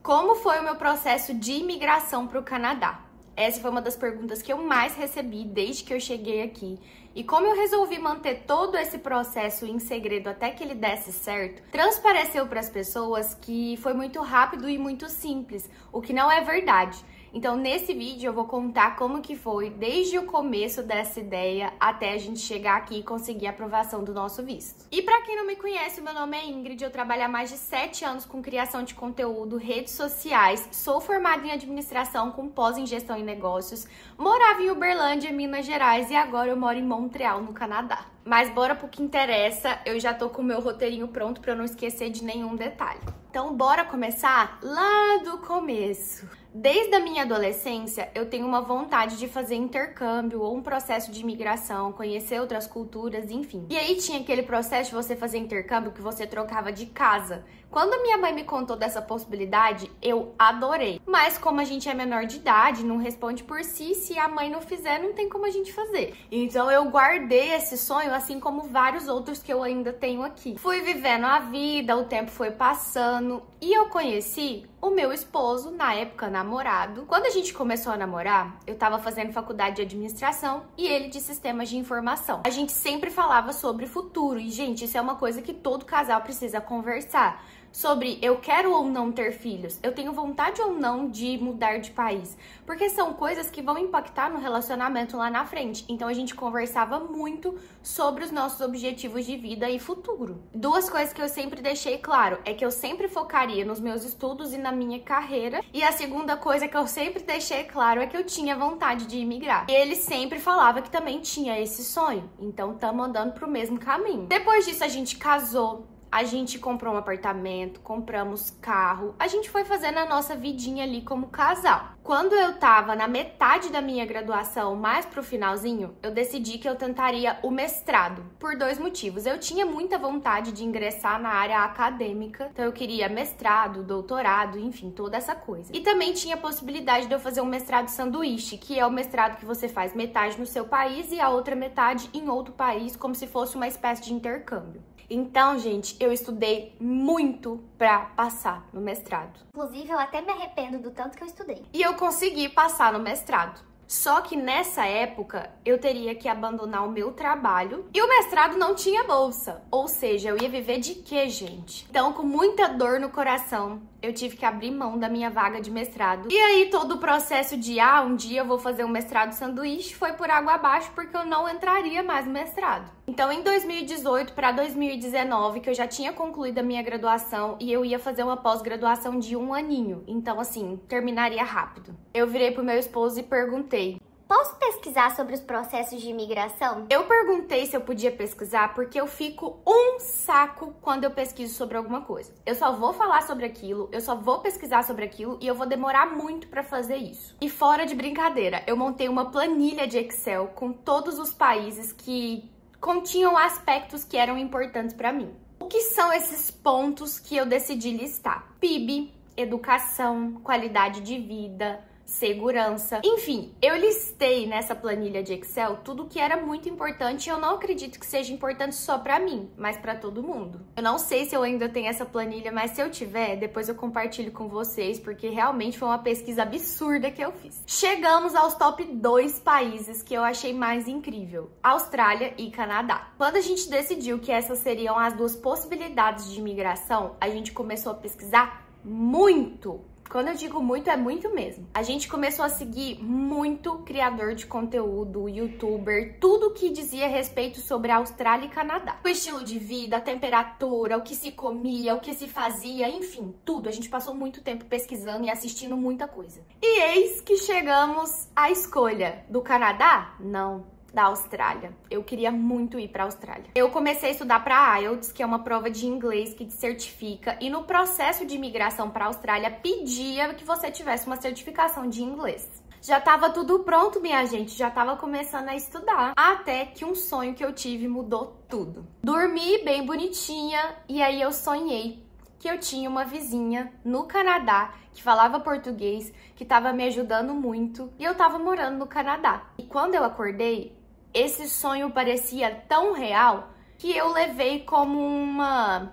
Como foi o meu processo de imigração para o Canadá? Essa foi uma das perguntas que eu mais recebi desde que eu cheguei aqui. E como eu resolvi manter todo esse processo em segredo até que ele desse certo, transpareceu para as pessoas que foi muito rápido e muito simples, o que não é verdade. Então, nesse vídeo eu vou contar como que foi desde o começo dessa ideia até a gente chegar aqui e conseguir a aprovação do nosso visto. E para quem não me conhece, meu nome é Ingrid, eu trabalho há mais de 7 anos com criação de conteúdo, redes sociais, sou formada em administração com pós em gestão e negócios, morava em Uberlândia, Minas Gerais e agora eu moro em Montreal, no Canadá. Mas bora pro que interessa, eu já tô com o meu roteirinho pronto para eu não esquecer de nenhum detalhe. Então bora começar lá do começo. Desde a minha adolescência, eu tenho uma vontade de fazer intercâmbio ou um processo de imigração, conhecer outras culturas, enfim. E aí tinha aquele processo de você fazer intercâmbio que você trocava de casa. Quando a minha mãe me contou dessa possibilidade, eu adorei. Mas como a gente é menor de idade, não responde por si, se a mãe não fizer, não tem como a gente fazer. Então eu guardei esse sonho, assim como vários outros que eu ainda tenho aqui. Fui vivendo a vida, o tempo foi passando e eu conheci o meu esposo, na época namorado. Quando a gente começou a namorar, eu tava fazendo faculdade de administração e ele de sistemas de informação. A gente sempre falava sobre futuro e, gente, isso é uma coisa que todo casal precisa conversar. Sobre eu quero ou não ter filhos, eu tenho vontade ou não de mudar de país, porque são coisas que vão impactar no relacionamento lá na frente. Então a gente conversava muito sobre os nossos objetivos de vida e futuro. Duas coisas que eu sempre deixei claro é que eu sempre focaria nos meus estudos e na minha carreira, e a segunda coisa que eu sempre deixei claro é que eu tinha vontade de imigrar. Ele sempre falava que também tinha esse sonho, então estamos andando pro mesmo caminho. Depois disso a gente casou. A gente comprou um apartamento, compramos carro, a gente foi fazendo a nossa vidinha ali como casal. Quando eu tava na metade da minha graduação, mais pro finalzinho, eu decidi que eu tentaria o mestrado, por 2 motivos. Eu tinha muita vontade de ingressar na área acadêmica, então eu queria mestrado, doutorado, enfim, toda essa coisa. E também tinha a possibilidade de eu fazer um mestrado sanduíche, que é o mestrado que você faz metade no seu país e a outra metade em outro país, como se fosse uma espécie de intercâmbio. Então, gente, eu estudei muito pra passar no mestrado. Inclusive, eu até me arrependo do tanto que eu estudei. E eu consegui passar no mestrado. Só que nessa época, eu teria que abandonar o meu trabalho e o mestrado não tinha bolsa. Ou seja, eu ia viver de quê, gente? Então, com muita dor no coração, eu tive que abrir mão da minha vaga de mestrado. E aí, todo o processo de, um dia eu vou fazer um mestrado sanduíche foi por água abaixo, porque eu não entraria mais no mestrado. Então, em 2018 para 2019, que eu já tinha concluído a minha graduação e eu ia fazer uma pós-graduação de 1 aninho. Então, assim, terminaria rápido. Eu virei pro meu esposo e perguntei: posso pesquisar sobre os processos de imigração? Eu perguntei se eu podia pesquisar porque eu fico um saco quando eu pesquiso sobre alguma coisa. Eu só vou falar sobre aquilo, eu só vou pesquisar sobre aquilo e eu vou demorar muito pra fazer isso. E fora de brincadeira, eu montei uma planilha de Excel com todos os países que continham aspectos que eram importantes pra mim. O que são esses pontos que eu decidi listar? PIB, educação, qualidade de vida, segurança. Enfim, eu listei nessa planilha de Excel tudo que era muito importante e eu não acredito que seja importante só pra mim, mas pra todo mundo. Eu não sei se eu ainda tenho essa planilha, mas se eu tiver, depois eu compartilho com vocês, porque realmente foi uma pesquisa absurda que eu fiz. Chegamos aos top 2 países que eu achei mais incrível: Austrália e Canadá. Quando a gente decidiu que essas seriam as 2 possibilidades de imigração, a gente começou a pesquisar muito. Quando eu digo muito, é muito mesmo. A gente começou a seguir muito criador de conteúdo, youtuber, tudo que dizia a respeito sobre a Austrália e Canadá. O estilo de vida, a temperatura, o que se comia, o que se fazia, enfim, tudo. A gente passou muito tempo pesquisando e assistindo muita coisa. E eis que chegamos à escolha do Canadá? Não. Da Austrália. Eu queria muito ir para a Austrália. Eu comecei a estudar para IELTS, que é uma prova de inglês que te certifica, e no processo de imigração para a Austrália pedia que você tivesse uma certificação de inglês. Já estava tudo pronto, minha gente, já estava começando a estudar, até que um sonho que eu tive mudou tudo. Dormi bem bonitinha e aí eu sonhei que eu tinha uma vizinha no Canadá que falava português, que estava me ajudando muito, e eu estava morando no Canadá. E quando eu acordei, esse sonho parecia tão real que eu levei como uma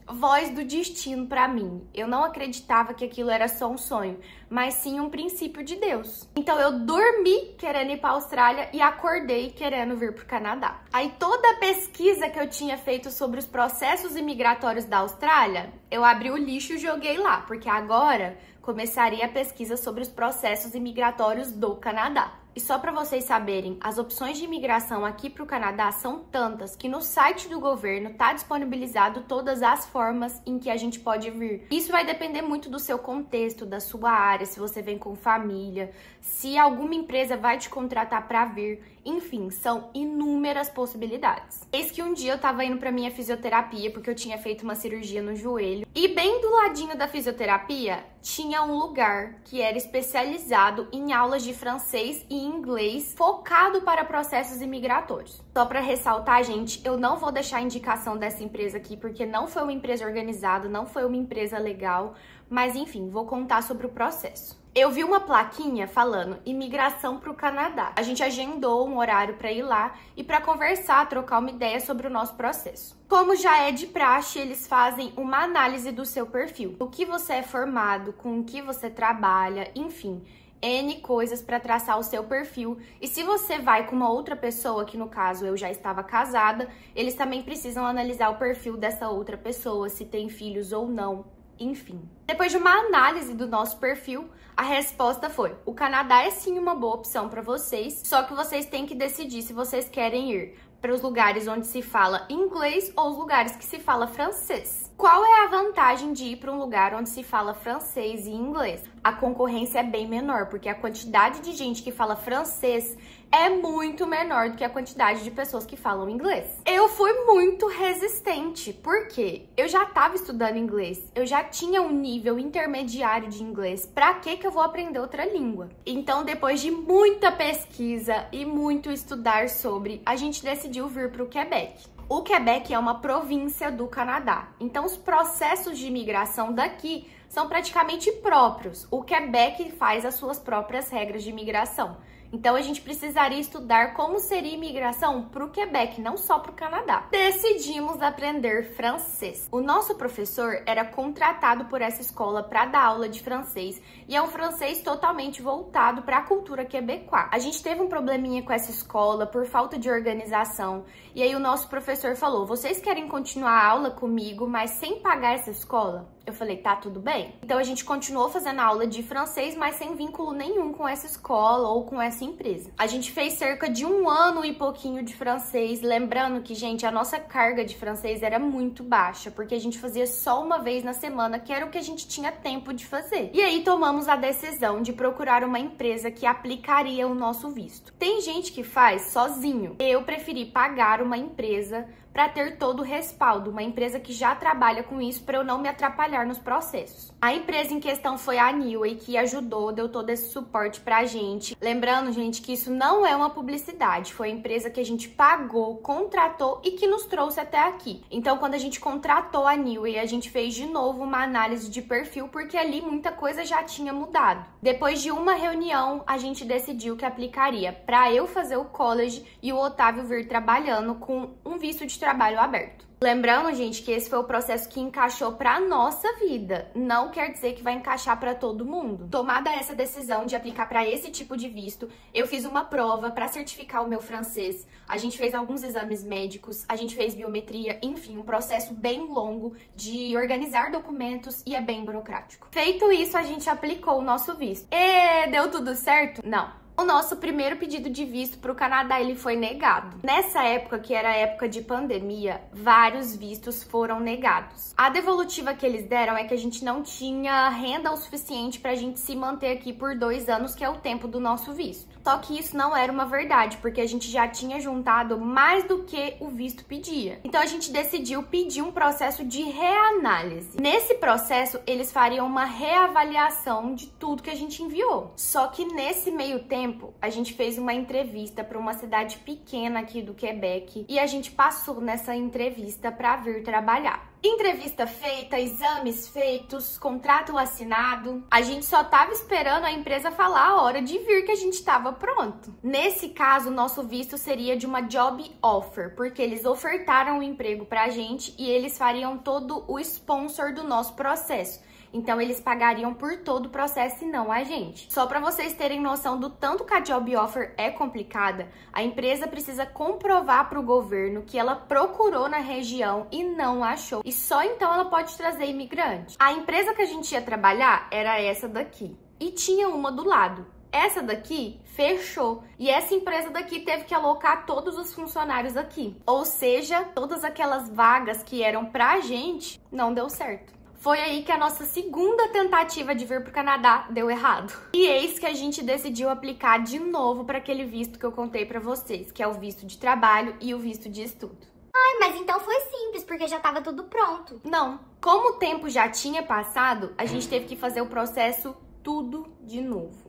voz do destino pra mim. Eu não acreditava que aquilo era só um sonho, mas sim um princípio de Deus. Então eu dormi querendo ir pra Austrália e acordei querendo vir pro Canadá. Aí toda a pesquisa que eu tinha feito sobre os processos imigratórios da Austrália, eu abri o lixo e joguei lá, porque agora começaria a pesquisa sobre os processos imigratórios do Canadá. E só para vocês saberem, as opções de imigração aqui para o Canadá são tantas que no site do governo tá disponibilizado todas as formas em que a gente pode vir. Isso vai depender muito do seu contexto, da sua área, se você vem com família, se alguma empresa vai te contratar para vir, enfim, são inúmeras possibilidades. Eis que um dia eu tava indo para minha fisioterapia porque eu tinha feito uma cirurgia no joelho e bem do ladinho da fisioterapia tinha um lugar que era especializado em aulas de francês e inglês focado para processos imigratórios. Só para ressaltar, gente, eu não vou deixar a indicação dessa empresa aqui porque não foi uma empresa organizada, não foi uma empresa legal, mas enfim, vou contar sobre o processo. Eu vi uma plaquinha falando imigração para o Canadá. A gente agendou um horário para ir lá e para conversar, trocar uma ideia sobre o nosso processo. Como já é de praxe, eles fazem uma análise do seu perfil. O que você é formado, com o que você trabalha, enfim, N coisas para traçar o seu perfil. E se você vai com uma outra pessoa, que no caso eu já estava casada, eles também precisam analisar o perfil dessa outra pessoa, se tem filhos ou não. Enfim, depois de uma análise do nosso perfil, a resposta foi: o Canadá é sim uma boa opção para vocês, só que vocês têm que decidir se vocês querem ir para os lugares onde se fala inglês ou os lugares que se fala francês. Qual é a vantagem de ir para um lugar onde se fala francês e inglês? A concorrência é bem menor, porque a quantidade de gente que fala francês é muito menor do que a quantidade de pessoas que falam inglês. Eu fui muito resistente, porque eu já estava estudando inglês, eu já tinha um nível intermediário de inglês. Pra que eu vou aprender outra língua? Então, depois de muita pesquisa e muito estudar sobre, a gente decidiu vir para o Quebec. O Quebec é uma província do Canadá, então os processos de imigração daqui são praticamente próprios. O Quebec faz as suas próprias regras de imigração. Então, a gente precisaria estudar como seria imigração para o Quebec, não só para o Canadá. Decidimos aprender francês. O nosso professor era contratado por essa escola para dar aula de francês e é um francês totalmente voltado para a cultura quebecois. A gente teve um probleminha com essa escola por falta de organização e aí o nosso professor falou: vocês querem continuar a aula comigo, mas sem pagar essa escola? Eu falei: tá, tudo bem. Então a gente continuou fazendo aula de francês, mas sem vínculo nenhum com essa escola ou com essa empresa. A gente fez cerca de 1 ano e pouquinho de francês, lembrando que, gente, a nossa carga de francês era muito baixa, porque a gente fazia só uma vez na semana, que era o que a gente tinha tempo de fazer. E aí tomamos a decisão de procurar uma empresa que aplicaria o nosso visto. Tem gente que faz sozinho. Eu preferi pagar uma empresa para ter todo o respaldo, uma empresa que já trabalha com isso para eu não me atrapalhar nos processos. A empresa em questão foi a Newway, que ajudou, deu todo esse suporte pra gente. Lembrando, gente, que isso não é uma publicidade, foi a empresa que a gente pagou, contratou e que nos trouxe até aqui. Então, quando a gente contratou a Newway, a gente fez de novo uma análise de perfil, porque ali muita coisa já tinha mudado. Depois de uma reunião, a gente decidiu que aplicaria para eu fazer o college e o Otávio vir trabalhando com um visto de trabalho aberto. Lembrando, gente, que esse foi o processo que encaixou para nossa vida. Não quer dizer que vai encaixar para todo mundo. Tomada essa decisão de aplicar para esse tipo de visto, eu fiz uma prova para certificar o meu francês. A gente fez alguns exames médicos, a gente fez biometria, enfim, um processo bem longo de organizar documentos e é bem burocrático. Feito isso, a gente aplicou o nosso visto. E deu tudo certo? Não. O nosso primeiro pedido de visto para o Canadá, ele foi negado. Nessa época, que era a época de pandemia, vários vistos foram negados. A devolutiva que eles deram é que a gente não tinha renda o suficiente para a gente se manter aqui por 2 anos, que é o tempo do nosso visto. Só que isso não era uma verdade, porque a gente já tinha juntado mais do que o visto pedia. Então a gente decidiu pedir um processo de reanálise. Nesse processo, eles fariam uma reavaliação de tudo que a gente enviou. Só que nesse meio tempo, tempo, a gente fez uma entrevista para uma cidade pequena aqui do Quebec e a gente passou nessa entrevista para vir trabalhar. Entrevista feita, exames feitos, contrato assinado. A gente só tava esperando a empresa falar a hora de vir que a gente tava pronto. Nesse caso, nosso visto seria de uma job offer, porque eles ofertaram o emprego pra gente e eles fariam todo o sponsor do nosso processo. Então, eles pagariam por todo o processo e não a gente. Só para vocês terem noção do tanto que a job offer é complicada, a empresa precisa comprovar para o governo que ela procurou na região e não achou. E só então ela pode trazer imigrante. A empresa que a gente ia trabalhar era essa daqui. E tinha uma do lado. Essa daqui fechou. E essa empresa daqui teve que alocar todos os funcionários aqui. Ou seja, todas aquelas vagas que eram pra gente não deu certo. Foi aí que a nossa segunda tentativa de vir para o Canadá deu errado. E eis que a gente decidiu aplicar de novo para aquele visto que eu contei para vocês, que é o visto de trabalho e o visto de estudo. Ai, mas então foi simples, porque já estava tudo pronto. Não. Como o tempo já tinha passado, a gente teve que fazer o processo tudo de novo.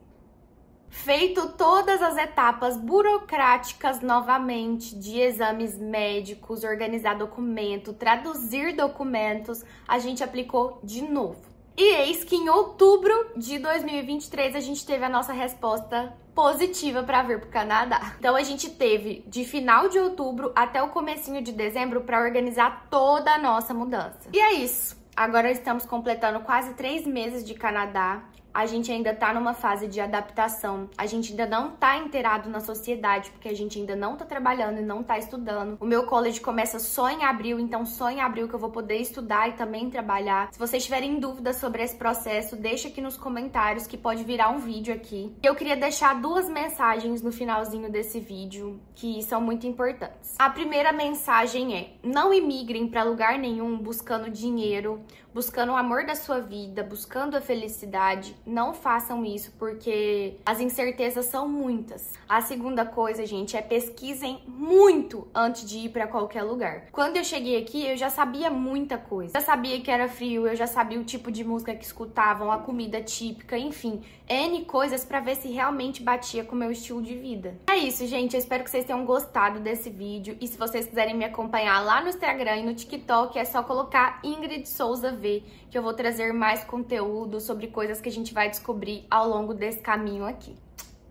Feito todas as etapas burocráticas novamente, de exames médicos, organizar documento, traduzir documentos, a gente aplicou de novo. E eis que em outubro de 2023 a gente teve a nossa resposta positiva para vir para o Canadá. Então a gente teve de final de outubro até o comecinho de dezembro para organizar toda a nossa mudança. E é isso. Agora estamos completando quase 3 meses de Canadá. A gente ainda tá numa fase de adaptação, a gente ainda não tá inteirado na sociedade, porque a gente ainda não tá trabalhando e não tá estudando. O meu college começa só em abril, então só em abril que eu vou poder estudar e também trabalhar. Se vocês tiverem dúvidas sobre esse processo, deixa aqui nos comentários que pode virar um vídeo aqui. Eu queria deixar 2 mensagens no finalzinho desse vídeo que são muito importantes. A primeira mensagem é: não imigrem para lugar nenhum buscando dinheiro, buscando o amor da sua vida, buscando a felicidade. Não façam isso, porque as incertezas são muitas. A segunda coisa, gente, é pesquisem muito antes de ir para qualquer lugar. Quando eu cheguei aqui, eu já sabia muita coisa. Eu já sabia que era frio, eu já sabia o tipo de música que escutavam, a comida típica, enfim, N coisas para ver se realmente batia com o meu estilo de vida. É isso, gente. Eu espero que vocês tenham gostado desse vídeo. E se vocês quiserem me acompanhar lá no Instagram e no TikTok, é só colocar Ingrid Souza V, que eu vou trazer mais conteúdo sobre coisas que a gente vai descobrir ao longo desse caminho aqui.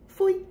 Fui!